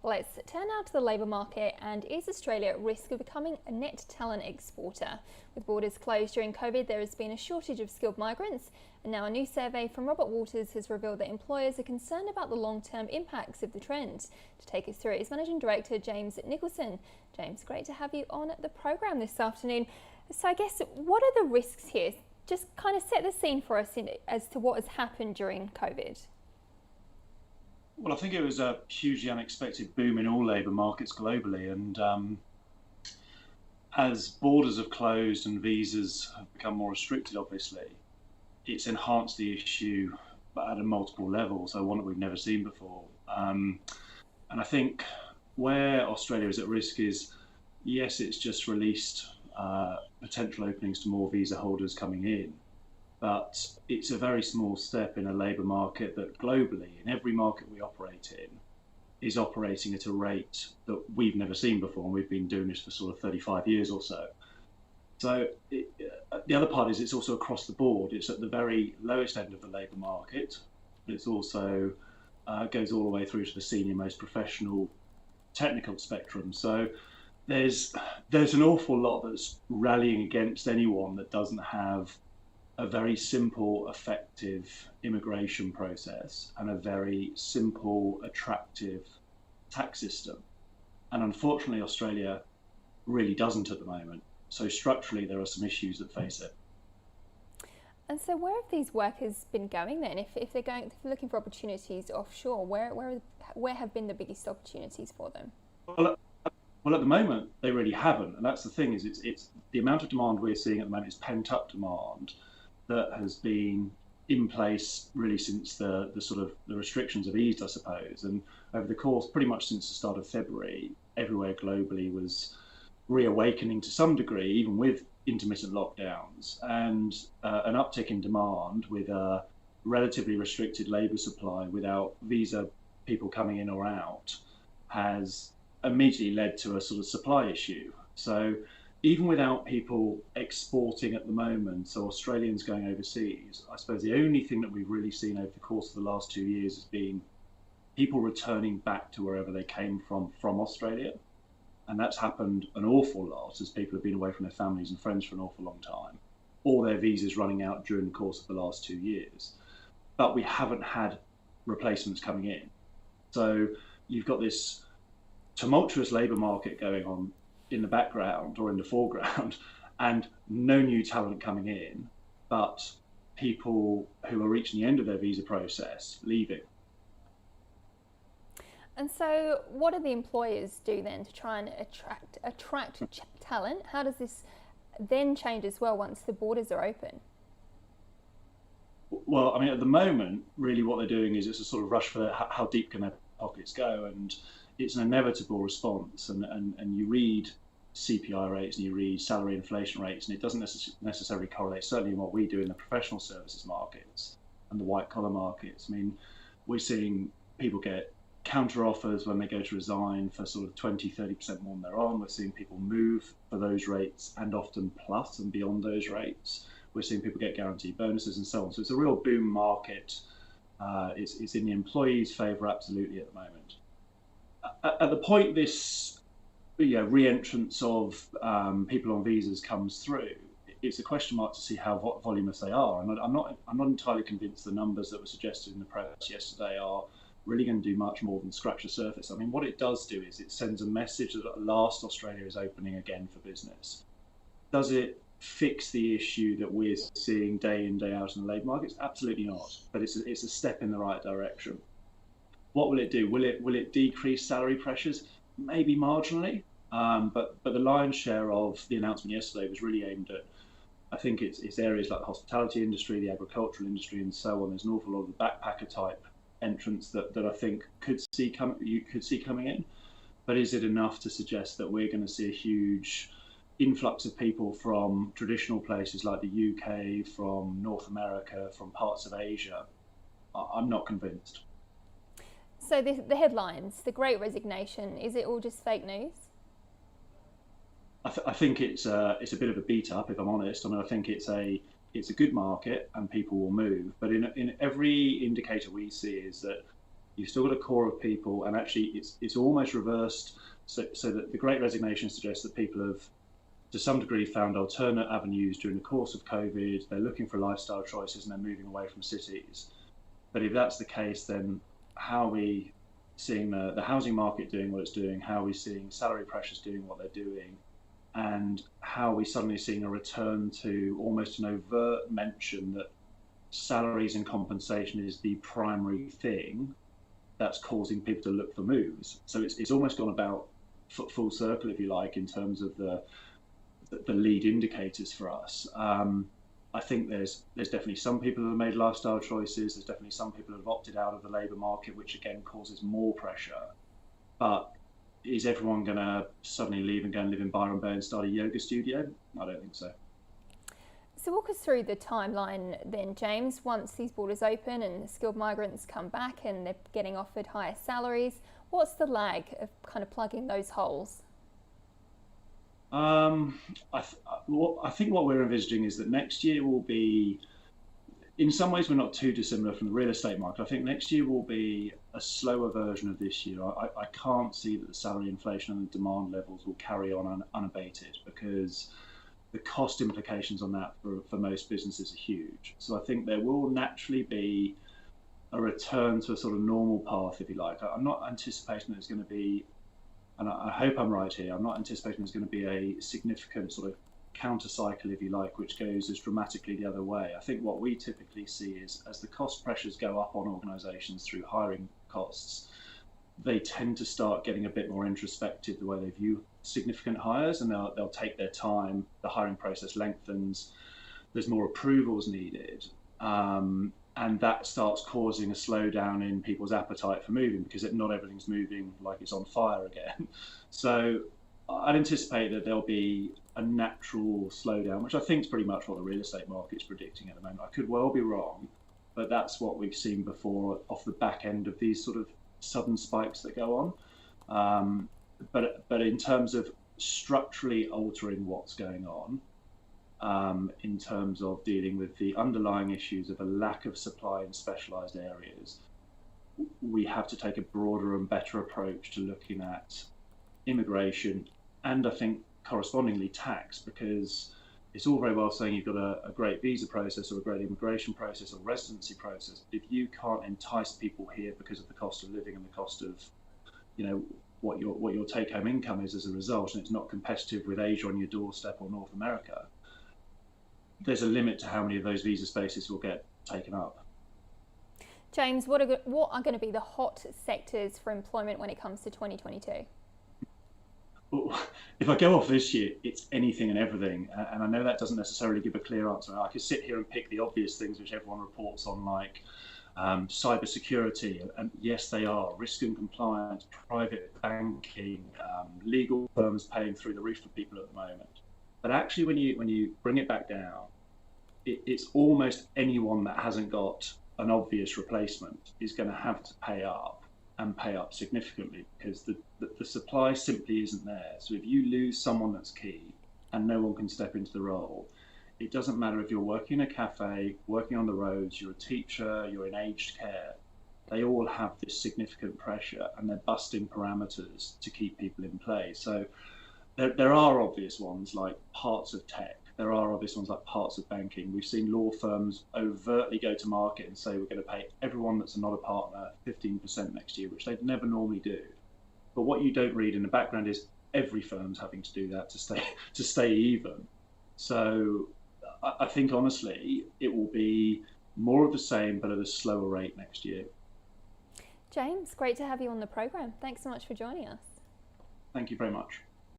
Let's turn now to the labour market, and is Australia at risk of becoming a net talent exporter? With borders closed during COVID, there has been a shortage of skilled migrants, and now a new survey from Robert Walters has revealed that employers are concerned about the long-term impacts of the trend. To take us through it is Managing Director James Nicholson. James, great to have you on the program this afternoon. So I guess, what are the risks here? Just kind of set the scene for us as to what has happened during COVID. Well, I think it was a hugely unexpected boom in all labour markets globally, and as borders have closed and visas have become more restricted, obviously, it's enhanced the issue at a multiple level, so one that we've never seen before. And I think where Australia is at risk is, yes, it's just released potential openings to more visa holders coming in, but it's a very small step in a labour market that globally, in every market we operate in, is operating at a rate that we've never seen before, and we've been doing this for sort of 35 years or so. So the other part is it's also across the board. It's at the very lowest end of the labour market, but it's also goes all the way through to the senior, most professional, technical spectrum. So there's an awful lot that's rallying against anyone that doesn't have a very simple, effective immigration process and a very simple, attractive tax system. And unfortunately, Australia really doesn't at the moment. So structurally, there are some issues that face it. And so where have these workers been going then? If they're looking for opportunities offshore, where have been the biggest opportunities for them? Well, at the moment, they really haven't. And that's the thing, is it's the amount of demand we're seeing at the moment is pent-up demand that has been in place really since the restrictions have eased, I suppose. And over the course, pretty much since the start of February, everywhere globally was reawakening to some degree, even with intermittent lockdowns, and an uptick in demand with a relatively restricted labour supply without visa people coming in or out has immediately led to a sort of supply issue. So even without people exporting at the moment, so Australians going overseas, I suppose the only thing that we've really seen over the course of the last 2 years has been people returning back to wherever they came from Australia. And that's happened an awful lot as people have been away from their families and friends for an awful long time, or their visas running out during the course of the last 2 years. But we haven't had replacements coming in. So you've got this tumultuous labour market going on in the background or in the foreground, and no new talent coming in, but people who are reaching the end of their visa process leaving. And so what do the employers do then to try and attract talent? How does this then change as well once the borders are open? Well, I mean, at the moment, really what they're doing is it's a sort of rush for how deep can their pockets go, and it's an inevitable response. And you read CPI rates and you read salary inflation rates, and it doesn't necessarily correlate, certainly in what we do in the professional services markets and the white collar markets. I mean, we're seeing people get counter offers when they go to resign for sort of 20-30% more than they're on. We're seeing people move for those rates and often plus and beyond those rates. We're seeing people get guaranteed bonuses and so on. So it's a real boom market. It's in the employee's favour absolutely at the moment. At the point this re-entrance of people on visas comes through, it's a question mark to see how voluminous they are. And I'm not entirely convinced the numbers that were suggested in the press yesterday are really going to do much more than scratch the surface. I mean, what it does do is it sends a message that at last Australia is opening again for business. Does it fix the issue that we're seeing day in, day out in the labour markets? Absolutely not. But it's a step in the right direction. What will it do? Will it decrease salary pressures? Maybe marginally. But the lion's share of the announcement yesterday was really aimed at, I think it's areas like the hospitality industry, the agricultural industry, and so on. There's an awful lot of the backpacker type entrants that I think you could see coming in. But is it enough to suggest that we're going to see a huge influx of people from traditional places like the UK, from North America, from parts of Asia? I'm not convinced. So the headlines, the Great Resignation, is it all just fake news? I think it's a bit of a beat up, if I'm honest. I mean, I think it's a good market and people will move. But in every indicator we see is that You've still got a core of people, and actually it's almost reversed. So that the Great Resignation suggests that people have, to some degree, found alternate avenues during the course of COVID. They're looking for lifestyle choices and they're moving away from cities. But if that's the case, then how are we seeing the housing market doing what it's doing? How are we seeing salary pressures doing what they're doing? And how are we suddenly seeing a return to almost an overt mention that salaries and compensation is the primary thing that's causing people to look for moves? So it's almost gone about full circle, if you like, in terms of the lead indicators for us. I think there's definitely some people who have made lifestyle choices. There's definitely some people who have opted out of the labour market, which again causes more pressure. But is everyone going to suddenly leave and go and live in Byron Bay and start a yoga studio? I don't think so. So walk us through the timeline then, James. Once these borders open and the skilled migrants come back and they're getting offered higher salaries, what's the lag of kind of plugging those holes? I think what we're envisaging is that next year will be, in some ways, we're not too dissimilar from the real estate market. I think next year will be a slower version of this year. I can't see that the salary inflation and the demand levels will carry on unabated, because the cost implications on that for most businesses are huge. So I think there will naturally be a return to a sort of normal path, if you like. I'm not anticipating there's going to be, and I hope I'm right here, I'm not anticipating there's going to be a significant sort of counter cycle, if you like, which goes as dramatically the other way. I think what we typically see is, as the cost pressures go up on organisations through hiring costs, they tend to start getting a bit more introspective the way they view significant hires, and they'll take their time. The hiring process lengthens, there's more approvals needed, and that starts causing a slowdown in people's appetite for moving, because not everything's moving like it's on fire again. So I'd anticipate that there'll be a natural slowdown, which I think is pretty much what the real estate market's predicting at the moment. I could well be wrong, but that's what we've seen before off the back end of these sort of sudden spikes that go on. But in terms of structurally altering what's going on, in terms of dealing with the underlying issues of a lack of supply in specialised areas, we have to take a broader and better approach to looking at immigration, and I think correspondingly tax, because it's all very well saying you've got a great visa process or a great immigration process or residency process. If you can't entice people here because of the cost of living and the cost of, what your take-home income is as a result, and it's not competitive with Asia on your doorstep or North America, there's a limit to how many of those visa spaces will get taken up. James, what are going to be the hot sectors for employment when it comes to 2022? If I go off this year, it's anything and everything. And I know that doesn't necessarily give a clear answer. I could sit here and pick the obvious things which everyone reports on, like cyber security, and yes, they are, risk and compliance, private banking, legal firms paying through the roof for people at the moment. But actually, when you bring it back down, it's almost anyone that hasn't got an obvious replacement is going to have to pay up, and pay up significantly, because the supply simply isn't there. So if you lose someone that's key and no one can step into the role, it doesn't matter if you're working in a cafe, working on the roads, you're a teacher, you're in aged care, they all have this significant pressure, and they're busting parameters to keep people in place. So there are obvious ones like parts of tech. There are obvious ones like parts of banking. We've seen law firms overtly go to market and say we're going to pay everyone that's not a partner 15% next year, which they'd never normally do. But what you don't read in the background is every firm's having to do that to stay even. So I think honestly it will be more of the same, but at a slower rate next year. James, great to have you on the program. Thanks so much for joining us. Thank you very much.